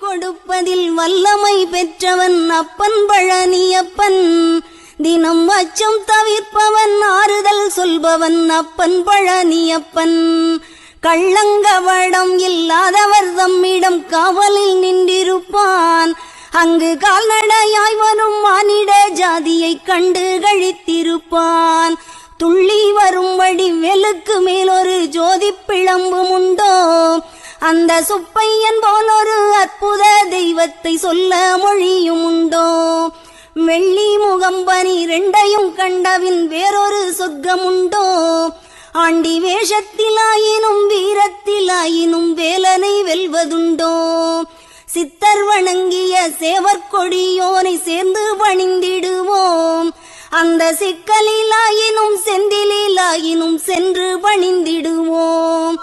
கொடுப்பதில் வல்லமை பெற்றவன் அப்பன் பழனியப்பன். தினம் அச்சம் தவிர்ப்பவன் ஆறுதல் சொல்பவன் அப்பன் பழனியப்பன். கள்ளங்கவடம் இல்லாதவர் தம்மிடம் காவலில் நின்றிருப்பான். அங்கு கால்நடையாய் வரும் மானிட ஜாதியை கண்டு கழித்திருப்பான். துள்ளி வரும்படி வெளுக்கு மேலொரு ஜோதி பிழம்பும் உண்டோ, அந்த சுப்பையன் போலொரு அற்புத தெய்வத்தை சொல்ல மொழியும் உண்டோ. வெள்ளி முகம்பனி ரெண்டையும் கண்டவின் வேறொரு சொர்க்கம் உண்டோ, ஆண்டி வேஷத்திலாயினும் வீரத்திலாயினும் வேலனை வெல்வதுண்டோ. சித்தர் வணங்கிய சேவற்கொடியோனை சேர்ந்து பணிந்திடுவோம், அந்த சிக்கலிலாயினும் செந்திலாயினும் சென்று பணிந்திடுவோம்.